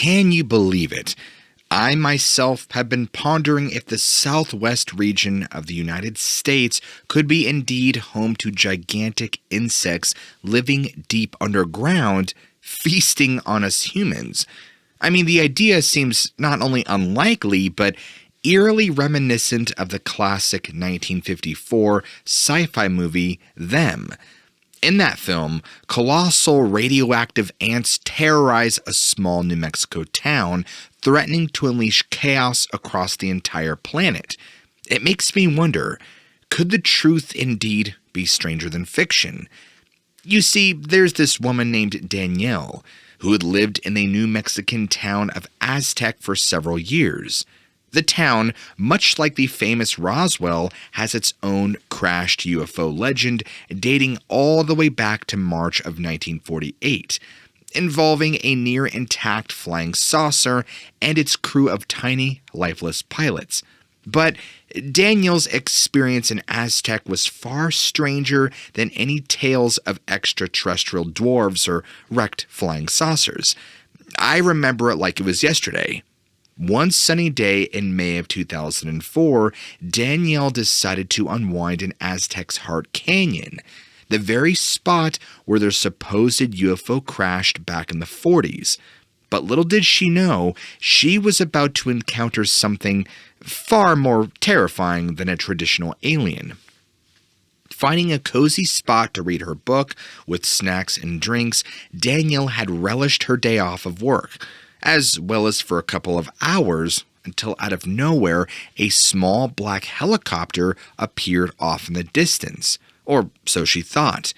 Can you believe it? I myself have been pondering if the southwest region of the United States could be indeed home to gigantic insects living deep underground, feasting on us humans. I mean, the idea seems not only unlikely, but eerily reminiscent of the classic 1954 sci-fi movie Them. In that film, colossal radioactive ants terrorize a small New Mexico town, threatening to unleash chaos across the entire planet. It makes me wonder, could the truth indeed be stranger than fiction? You see, there's this woman named Danielle, who had lived in the New Mexican town of Aztec for several years. The town, much like the famous Roswell, has its own crashed UFO legend dating all the way back to March of 1948, involving a near-intact flying saucer and its crew of tiny, lifeless pilots. But Daniel's experience in Aztec was far stranger than any tales of extraterrestrial dwarves or wrecked flying saucers. I remember it like it was yesterday. One sunny day in May of 2004, Danielle decided to unwind in Aztec's Heart Canyon, the very spot where their supposed UFO crashed back in the 40s. But little did she know, she was about to encounter something far more terrifying than a traditional alien. Finding a cozy spot to read her book with snacks and drinks, Danielle had relished her day off of work, as well as for a couple of hours, until out of nowhere, a small black helicopter appeared off in the distance, or so she thought.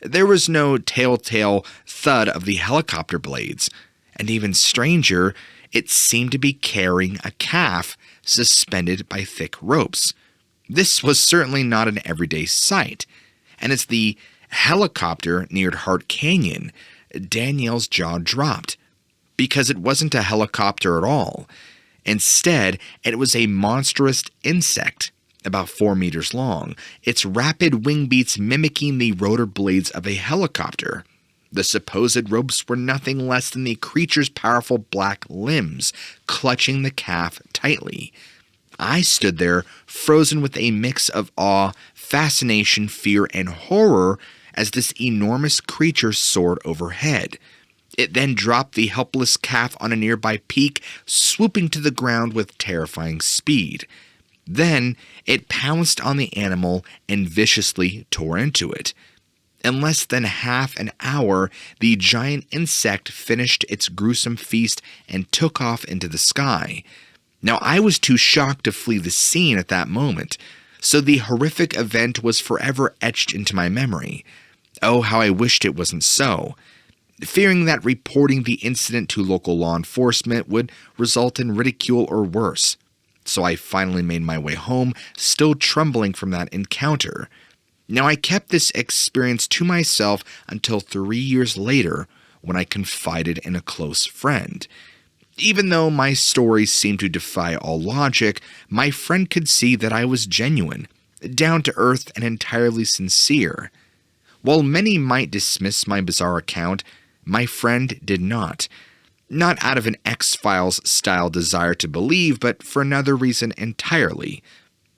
There was no telltale thud of the helicopter blades, and even stranger, it seemed to be carrying a calf suspended by thick ropes. This was certainly not an everyday sight, and as the helicopter neared Heart Canyon, Danielle's jaw dropped, because it wasn't a helicopter at all. Instead, it was a monstrous insect, about 4 meters long, its rapid wing beats mimicking the rotor blades of a helicopter. The supposed ropes were nothing less than the creature's powerful black limbs, clutching the calf tightly. I stood there, frozen with a mix of awe, fascination, fear, and horror as this enormous creature soared overhead. It then dropped the helpless calf on a nearby peak, swooping to the ground with terrifying speed. Then it pounced on the animal and viciously tore into it. In less than half an hour, the giant insect finished its gruesome feast and took off into the sky. Now, I was too shocked to flee the scene at that moment, so the horrific event was forever etched into my memory. Oh, how I wished it wasn't so. Fearing that reporting the incident to local law enforcement would result in ridicule or worse. So I finally made my way home, still trembling from that encounter. Now, I kept this experience to myself until 3 years later, when I confided in a close friend. Even though my stories seemed to defy all logic, my friend could see that I was genuine, down to earth, and entirely sincere. While many might dismiss my bizarre account, my friend did not. Not out of an X-Files style desire to believe, but for another reason entirely.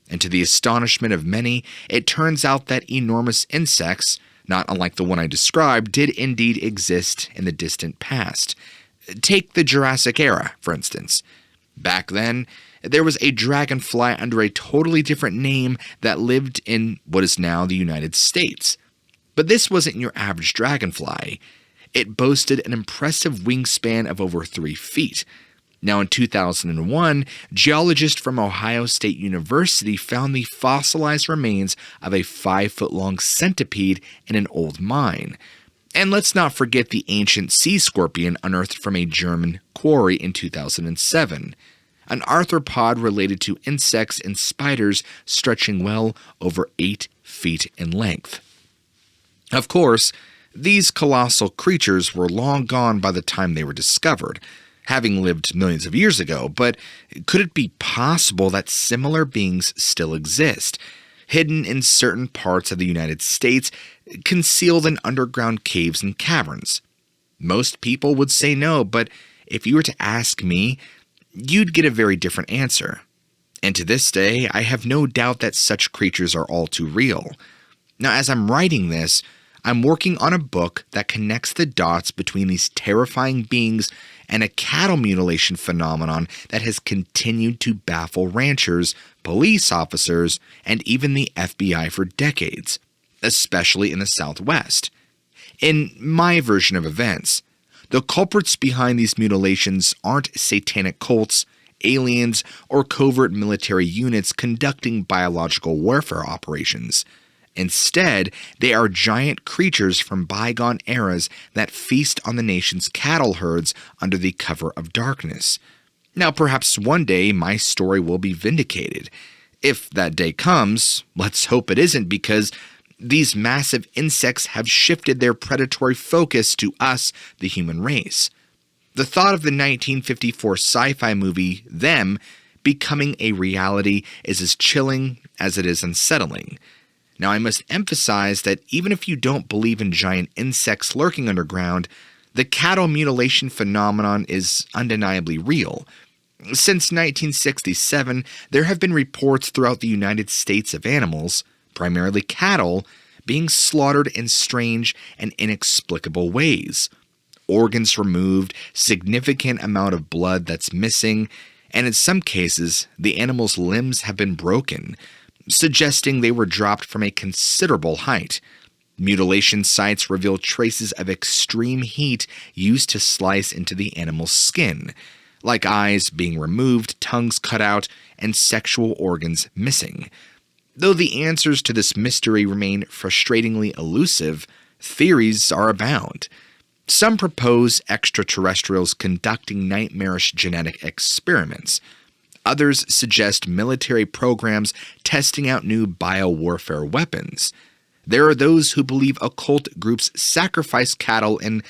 And to the astonishment of many, it turns out that enormous insects, not unlike the one I described, did indeed exist in the distant past. Take the Jurassic era, for instance. Back then, there was a dragonfly under a totally different name that lived in what is now the United States. But this wasn't your average dragonfly. It boasted an impressive wingspan of over 3 feet. Now, in 2001, geologists from Ohio State University found the fossilized remains of a 5-foot-long centipede in an old mine. And let's not forget the ancient sea scorpion unearthed from a German quarry in 2007, an arthropod related to insects and spiders stretching well over 8 feet in length. Of course, these colossal creatures were long gone by the time they were discovered, having lived millions of years ago, but could it be possible that similar beings still exist, hidden in certain parts of the United States, concealed in underground caves and caverns? Most people would say no, but if you were to ask me, you'd get a very different answer. And to this day, I have no doubt that such creatures are all too real. Now, as I'm writing this, I'm working on a book that connects the dots between these terrifying beings and a cattle mutilation phenomenon that has continued to baffle ranchers, police officers, and even the FBI for decades, especially in the Southwest. In my version of events, the culprits behind these mutilations aren't satanic cults, aliens, or covert military units conducting biological warfare operations. Instead, they are giant creatures from bygone eras that feast on the nation's cattle herds under the cover of darkness. Now, perhaps one day my story will be vindicated. If that day comes, let's hope it isn't, because these massive insects have shifted their predatory focus to us, the human race. The thought of the 1954 sci-fi movie, Them, becoming a reality is as chilling as it is unsettling. Now, I must emphasize that even if you don't believe in giant insects lurking underground, the cattle mutilation phenomenon is undeniably real. Since 1967, there have been reports throughout the United States of animals, primarily cattle, being slaughtered in strange and inexplicable ways. Organs removed, significant amount of blood that's missing, and in some cases, the animal's limbs have been broken, suggesting they were dropped from a considerable height. Mutilation sites reveal traces of extreme heat used to slice into the animal's skin, like eyes being removed, tongues cut out, and sexual organs missing. Though the answers to this mystery remain frustratingly elusive, theories are abound. Some propose extraterrestrials conducting nightmarish genetic experiments. Others suggest military programs testing out new biowarfare weapons. There are those who believe occult groups sacrifice cattle in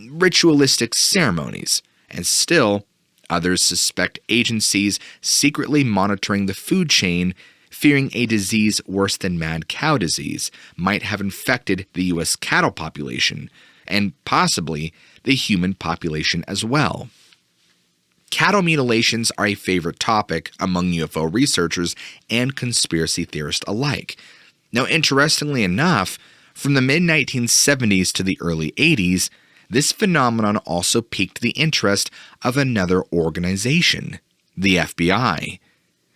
ritualistic ceremonies, and still, others suspect agencies secretly monitoring the food chain, fearing a disease worse than mad cow disease might have infected the U.S. cattle population, and possibly the human population as well. Cattle mutilations are a favorite topic among UFO researchers and conspiracy theorists alike. Now, interestingly enough, from the mid-1970s to the early 80s, this phenomenon also piqued the interest of another organization, the FBI.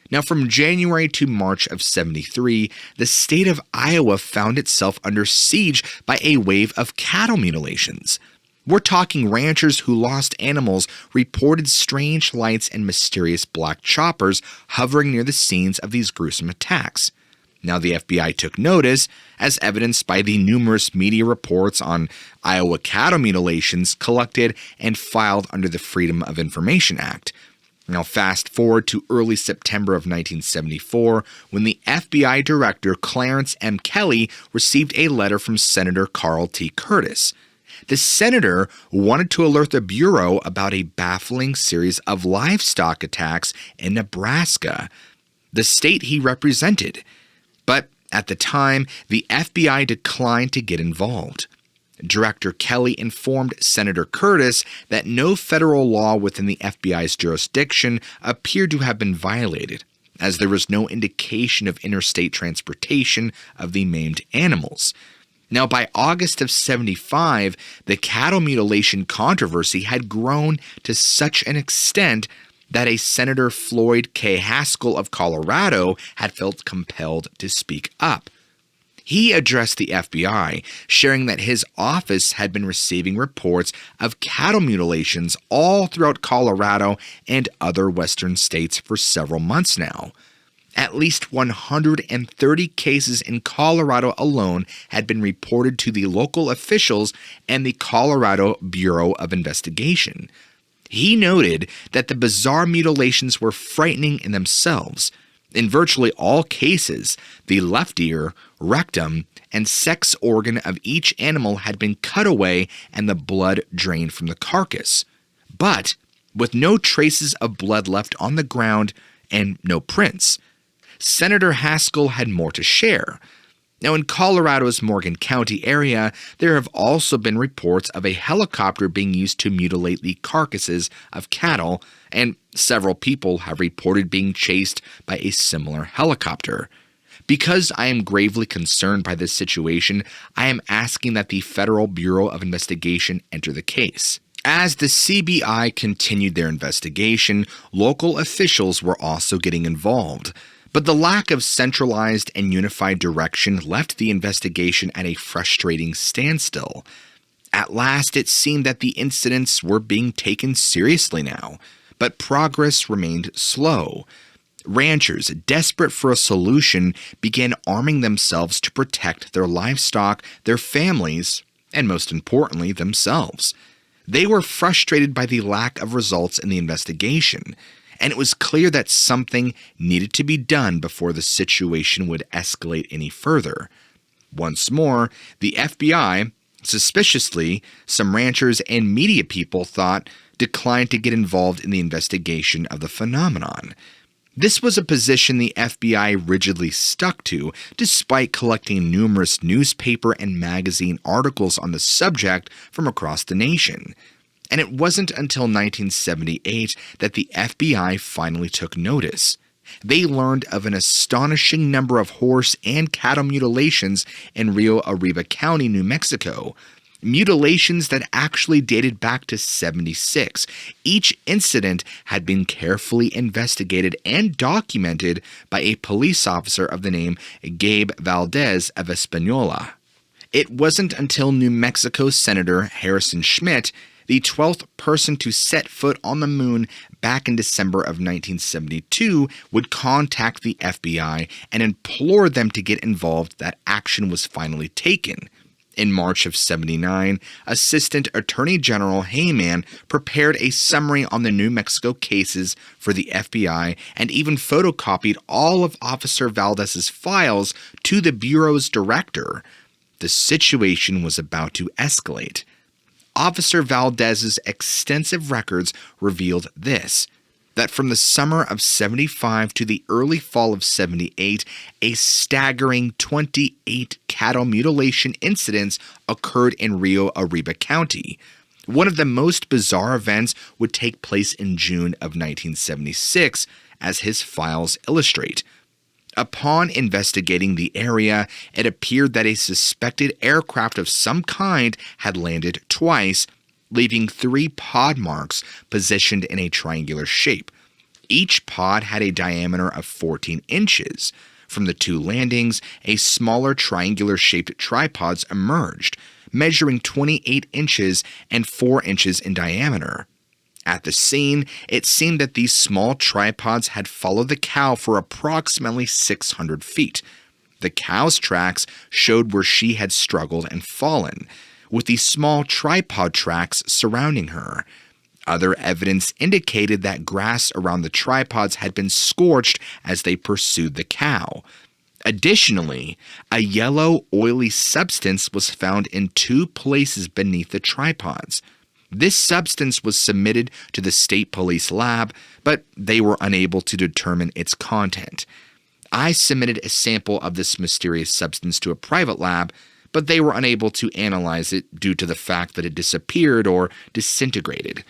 Now, from January to March of '73, the state of Iowa found itself under siege by a wave of cattle mutilations. We're talking ranchers who lost animals reported strange lights and mysterious black choppers hovering near the scenes of these gruesome attacks. Now, the FBI took notice, as evidenced by the numerous media reports on Iowa cattle mutilations collected and filed under the Freedom of Information Act. Now, fast forward to early September of 1974, when the FBI director Clarence M. Kelly received a letter from Senator Carl T. Curtis. The senator wanted to alert the Bureau about a baffling series of livestock attacks in Nebraska, the state he represented. But at the time, the FBI declined to get involved. Director Kelly informed Senator Curtis that no federal law within the FBI's jurisdiction appeared to have been violated, as there was no indication of interstate transportation of the maimed animals. Now, by August of '75, the cattle mutilation controversy had grown to such an extent that a Senator Floyd K. Haskell of Colorado had felt compelled to speak up. He addressed the FBI, sharing that his office had been receiving reports of cattle mutilations all throughout Colorado and other western states for several months now. At least 130 cases in Colorado alone had been reported to the local officials and the Colorado Bureau of Investigation. He noted that the bizarre mutilations were frightening in themselves. In virtually all cases, the left ear, rectum, and sex organ of each animal had been cut away and the blood drained from the carcass. But with no traces of blood left on the ground and no prints, Senator Haskell had more to share. Now, in Colorado's Morgan County area, there have also been reports of a helicopter being used to mutilate the carcasses of cattle, and several people have reported being chased by a similar helicopter. Because I am gravely concerned by this situation, I am asking that the Federal Bureau of Investigation enter the case. As the CBI continued their investigation, local officials were also getting involved. But the lack of centralized and unified direction left the investigation at a frustrating standstill. At last, it seemed that the incidents were being taken seriously now, but progress remained slow. Ranchers, desperate for a solution, began arming themselves to protect their livestock, their families, and most importantly, themselves. They were frustrated by the lack of results in the investigation, and it was clear that something needed to be done before the situation would escalate any further. Once more, the FBI, suspiciously, some ranchers and media people thought, declined to get involved in the investigation of the phenomenon. This was a position the FBI rigidly stuck to, despite collecting numerous newspaper and magazine articles on the subject from across the nation. And it wasn't until 1978 that the FBI finally took notice. They learned of an astonishing number of horse and cattle mutilations in Rio Arriba County, New Mexico. Mutilations that actually dated back to '76. Each incident had been carefully investigated and documented by a police officer of the name Gabe Valdez of Espanola. It wasn't until New Mexico Senator Harrison Schmitt, the 12th person to set foot on the moon back in December of 1972, would contact the FBI and implore them to get involved that action was finally taken. In March of '79, Assistant Attorney General Heyman prepared a summary on the New Mexico cases for the FBI and even photocopied all of Officer Valdez's files to the Bureau's director. The situation was about to escalate. Officer Valdez's extensive records revealed this: that from the summer of '75 to the early fall of '78, a staggering 28 cattle mutilation incidents occurred in Rio Arriba County. One of the most bizarre events would take place in June of 1976, as his files illustrate. Upon investigating the area, it appeared that a suspected aircraft of some kind had landed twice, leaving 3 pod marks positioned in a triangular shape. Each pod had a diameter of 14 inches. From the 2 landings, a smaller triangular-shaped tripods emerged, measuring 28 inches and 4 inches in diameter. At the scene, it seemed that these small tripods had followed the cow for approximately 600 feet. The cow's tracks showed where she had struggled and fallen, with the small tripod tracks surrounding her. Other evidence indicated that grass around the tripods had been scorched as they pursued the cow. Additionally, a yellow, oily substance was found in 2 places beneath the tripods. This substance was submitted to the state police lab, but they were unable to determine its content. I submitted a sample of this mysterious substance to a private lab, but they were unable to analyze it due to the fact that it disappeared or disintegrated.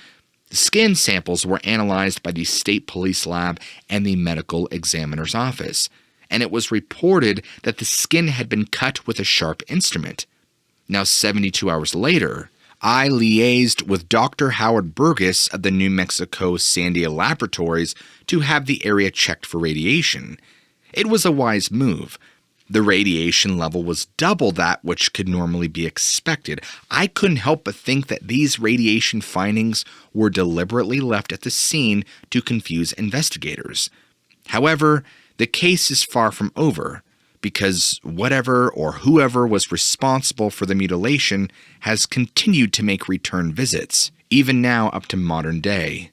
Skin samples were analyzed by the state police lab and the medical examiner's office, and it was reported that the skin had been cut with a sharp instrument. Now, 72 hours later, I liaised with Dr. Howard Burgess of the New Mexico Sandia Laboratories to have the area checked for radiation. It was a wise move. The radiation level was double that which could normally be expected. I couldn't help but think that these radiation findings were deliberately left at the scene to confuse investigators. However, the case is far from over, because whatever or whoever was responsible for the mutilation has continued to make return visits, even now up to modern day.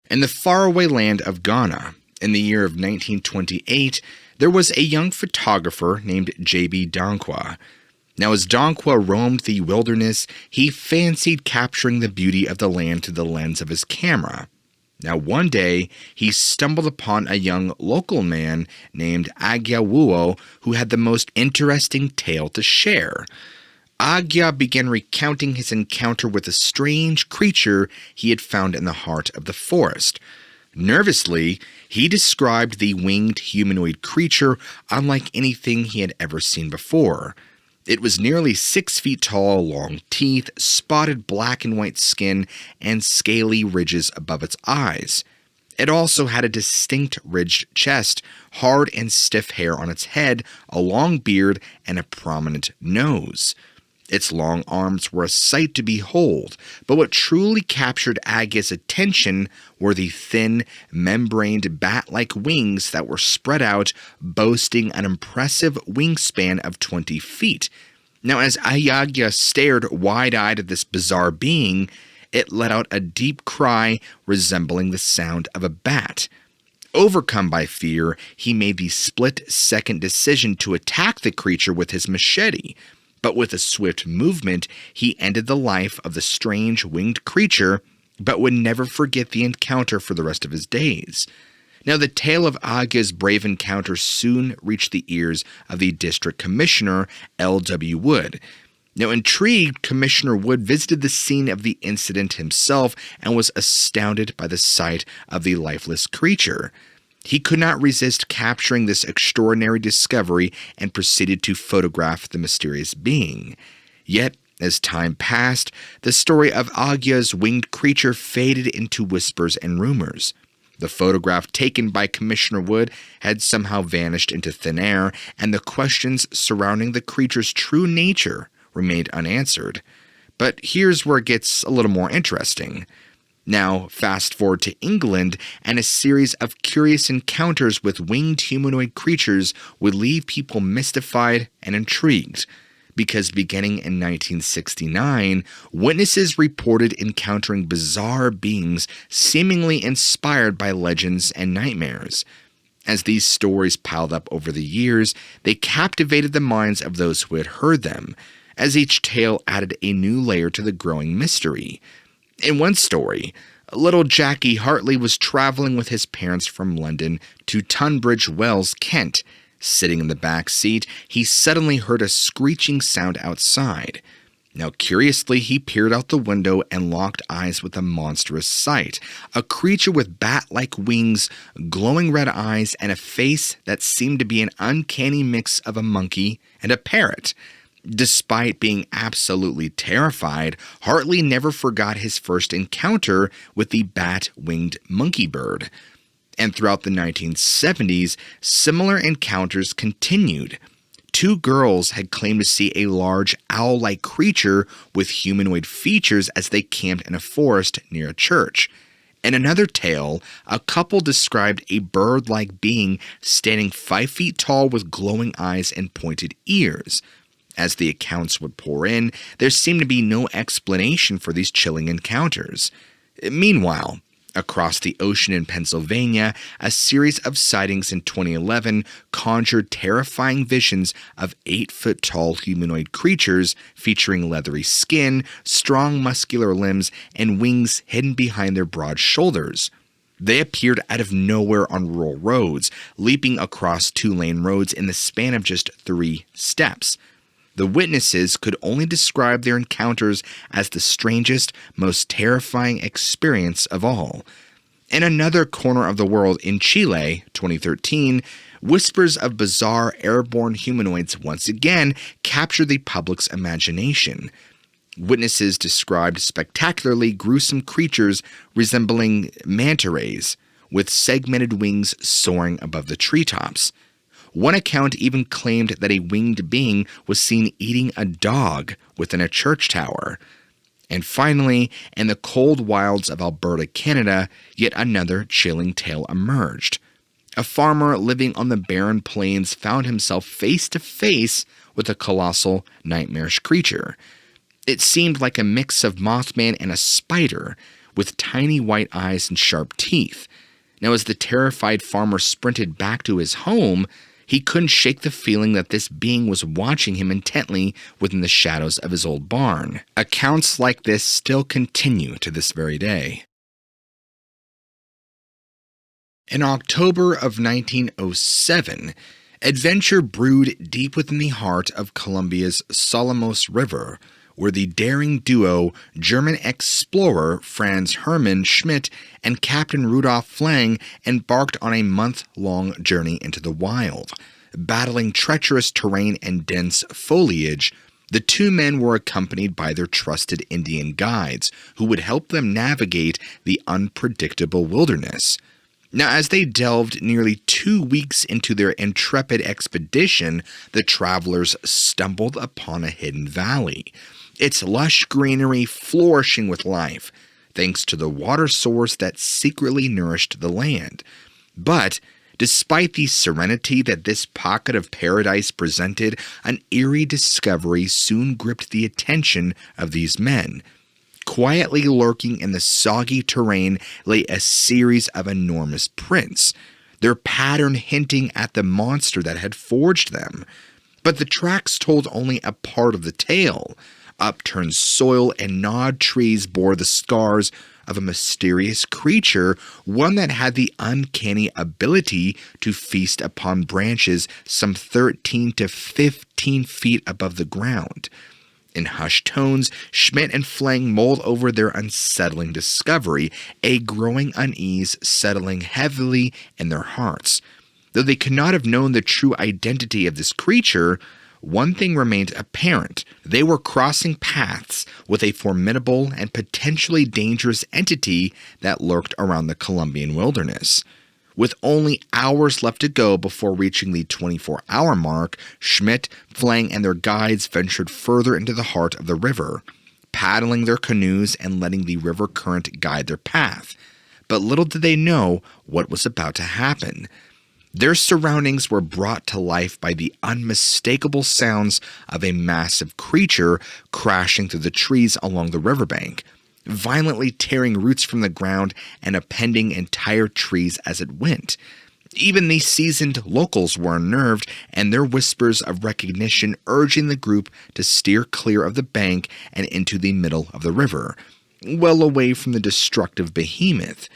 In the faraway land of Ghana, in the year of 1928, there was a young photographer named J.B. Dankwa. Now, as Dankwa roamed the wilderness, he fancied capturing the beauty of the land through the lens of his camera. Now, one day, he stumbled upon a young local man named Agyawuo who had the most interesting tale to share. Agya began recounting his encounter with a strange creature he had found in the heart of the forest. Nervously, he described the winged humanoid creature unlike anything he had ever seen before. It was nearly 6 feet tall, long teeth, spotted black and white skin, and scaly ridges above its eyes. It also had a distinct ridged chest, hard and stiff hair on its head, a long beard, and a prominent nose. Its long arms were a sight to behold, but what truly captured Agya's attention were the thin, membraned bat-like wings that were spread out, boasting an impressive wingspan of 20 feet. Now, as Agya stared wide-eyed at this bizarre being, it let out a deep cry resembling the sound of a bat. Overcome by fear, he made the split-second decision to attack the creature with his machete. But with a swift movement, he ended the life of the strange winged creature, but would never forget the encounter for the rest of his days. Now, the tale of Agya's brave encounter soon reached the ears of the district commissioner, L.W. Wood. Now, intrigued, Commissioner Wood visited the scene of the incident himself and was astounded by the sight of the lifeless creature. He could not resist capturing this extraordinary discovery and proceeded to photograph the mysterious being. Yet, as time passed, the story of Agya's winged creature faded into whispers and rumors. The photograph taken by Commissioner Wood had somehow vanished into thin air, and the questions surrounding the creature's true nature remained unanswered. But here's where it gets a little more interesting. Now, fast forward to England, and a series of curious encounters with winged humanoid creatures would leave people mystified and intrigued. Because beginning in 1969, witnesses reported encountering bizarre beings seemingly inspired by legends and nightmares. As these stories piled up over the years, they captivated the minds of those who had heard them, as each tale added a new layer to the growing mystery. In one story, little Jackie Hartley was traveling with his parents from London to Tunbridge Wells, Kent. Sitting in the back seat, he suddenly heard a screeching sound outside. Now, curiously, he peered out the window and locked eyes with a monstrous sight. A creature with bat-like wings, glowing red eyes, and a face that seemed to be an uncanny mix of a monkey and a parrot. Despite being absolutely terrified, Hartley never forgot his first encounter with the bat-winged monkey bird. And throughout the 1970s, similar encounters continued. 2 girls had claimed to see a large owl-like creature with humanoid features as they camped in a forest near a church. In another tale, a couple described a bird-like being standing 5 feet tall with glowing eyes and pointed ears. As the accounts would pour in, there seemed to be no explanation for these chilling encounters. Meanwhile, across the ocean in Pennsylvania, a series of sightings in 2011 conjured terrifying visions of 8-foot-tall humanoid creatures featuring leathery skin, strong muscular limbs, and wings hidden behind their broad shoulders. They appeared out of nowhere on rural roads, leaping across 2-lane roads in the span of just 3 steps. The witnesses could only describe their encounters as the strangest, most terrifying experience of all. In another corner of the world, in Chile, 2013, whispers of bizarre airborne humanoids once again captured the public's imagination. Witnesses described spectacularly gruesome creatures resembling manta rays, with segmented wings soaring above the treetops. One account even claimed that a winged being was seen eating a dog within a church tower. And finally, in the cold wilds of Alberta, Canada, yet another chilling tale emerged. A farmer living on the barren plains found himself face to face with a colossal, nightmarish creature. It seemed like a mix of Mothman and a spider, with tiny white eyes and sharp teeth. Now, as the terrified farmer sprinted back to his home, he couldn't shake the feeling that this being was watching him intently within the shadows of his old barn. Accounts like this still continue to this very day. In October of 1907, adventure brewed deep within the heart of Colombia's Solomos River, where the daring duo German explorer Franz Hermann Schmidt and Captain Rudolf Flang embarked on a month-long journey into the wild. Battling treacherous terrain and dense foliage, the two men were accompanied by their trusted Indian guides, who would help them navigate the unpredictable wilderness. Now, as they delved nearly 2 weeks into their intrepid expedition, the travelers stumbled upon a hidden valley, its lush greenery flourishing with life, thanks to the water source that secretly nourished the land. But despite the serenity that this pocket of paradise presented, an eerie discovery soon gripped the attention of these men. Quietly lurking in the soggy terrain lay a series of enormous prints, their pattern hinting at the monster that had forged them. But the tracks told only a part of the tale. Upturned soil and gnawed trees bore the scars of a mysterious creature, one that had the uncanny ability to feast upon branches some 13 to 15 feet above the ground. In hushed tones, Schmidt and Flang mulled over their unsettling discovery, a growing unease settling heavily in their hearts. Though they could not have known the true identity of this creature, one thing remained apparent. They were crossing paths with a formidable and potentially dangerous entity that lurked around the Colombian wilderness. With only hours left to go before reaching the 24-hour mark, Schmidt, Flang, and their guides ventured further into the heart of the river, paddling their canoes and letting the river current guide their path. But little did they know what was about to happen. Their surroundings were brought to life by the unmistakable sounds of a massive creature crashing through the trees along the riverbank, violently tearing roots from the ground and appending entire trees as it went. Even the seasoned locals were unnerved, and their whispers of recognition urging the group to steer clear of the bank and into the middle of the river, well away from the destructive behemoth.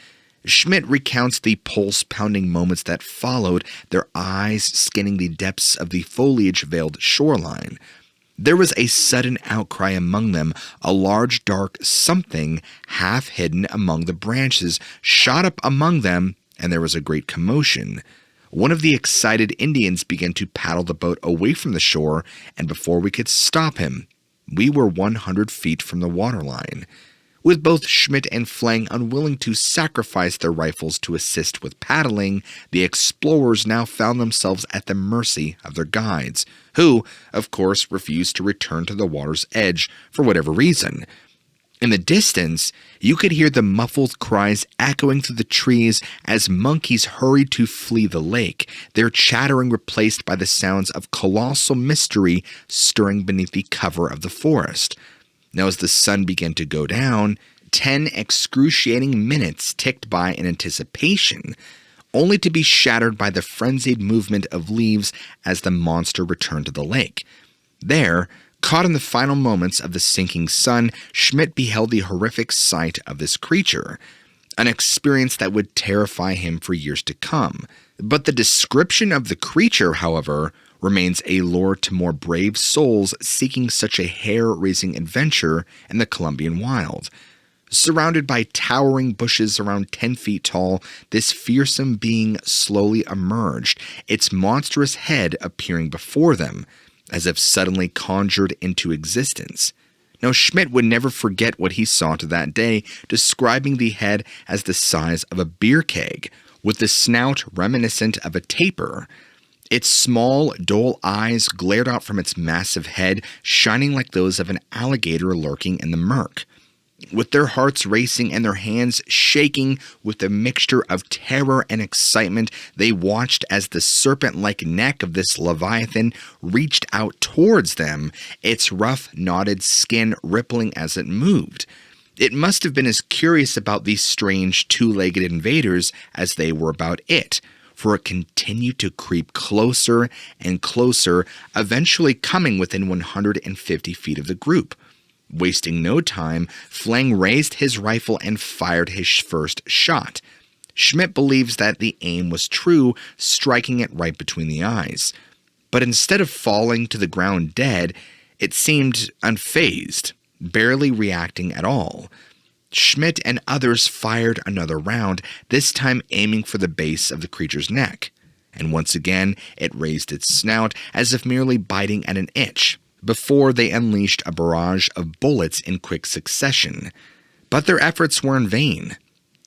Schmidt recounts the pulse-pounding moments that followed, their eyes scanning the depths of the foliage-veiled shoreline. There was a sudden outcry among them. A large dark something, half hidden among the branches, shot up among them, and there was a great commotion. One of the excited Indians began to paddle the boat away from the shore, and before we could stop him, we were 100 feet from the waterline. With both Schmidt and Flang unwilling to sacrifice their rifles to assist with paddling, the explorers now found themselves at the mercy of their guides, who, of course, refused to return to the water's edge for whatever reason. In the distance, you could hear the muffled cries echoing through the trees as monkeys hurried to flee the lake, their chattering replaced by the sounds of colossal mystery stirring beneath the cover of the forest. Now, as the sun began to go down, 10 excruciating minutes ticked by in anticipation, only to be shattered by the frenzied movement of leaves as the monster returned to the lake. There, caught in the final moments of the sinking sun, Schmidt beheld the horrific sight of this creature, an experience that would terrify him for years to come. But the description of the creature, however, remains a lure to more brave souls seeking such a hair-raising adventure in the Colombian wild. Surrounded by towering bushes around 10 feet tall, this fearsome being slowly emerged, its monstrous head appearing before them, as if suddenly conjured into existence. Now, Schmidt would never forget what he saw to that day, describing the head as the size of a beer keg, with the snout reminiscent of a tapir. Its small, dull eyes glared out from its massive head, shining like those of an alligator lurking in the murk. With their hearts racing and their hands shaking with a mixture of terror and excitement, they watched as the serpent-like neck of this leviathan reached out towards them, its rough, knotted skin rippling as it moved. It must have been as curious about these strange two-legged invaders as they were about it, for it continued to creep closer and closer, eventually coming within 150 feet of the group. Wasting no time, Flang raised his rifle and fired his first shot. Schmidt believes that the aim was true, striking it right between the eyes. But instead of falling to the ground dead, it seemed unfazed, barely reacting at all. Schmidt and others fired another round, this time aiming for the base of the creature's neck. And once again, it raised its snout as if merely biting at an itch, before they unleashed a barrage of bullets in quick succession. But their efforts were in vain.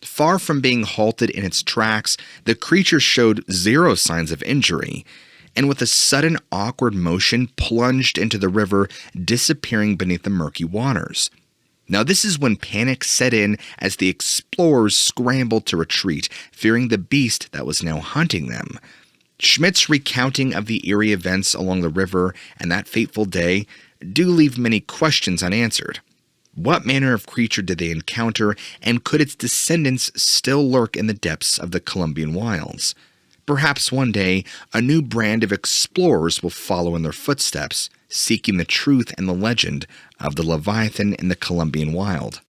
Far from being halted in its tracks, the creature showed zero signs of injury, and with a sudden awkward motion plunged into the river, disappearing beneath the murky waters. Now this is when panic set in as the explorers scrambled to retreat, fearing the beast that was now hunting them. Schmidt's recounting of the eerie events along the river and that fateful day do leave many questions unanswered. What manner of creature did they encounter, and could its descendants still lurk in the depths of the Colombian wilds? Perhaps one day, a new brand of explorers will follow in their footsteps, seeking the truth and the legend of the leviathan in the Colombian wild.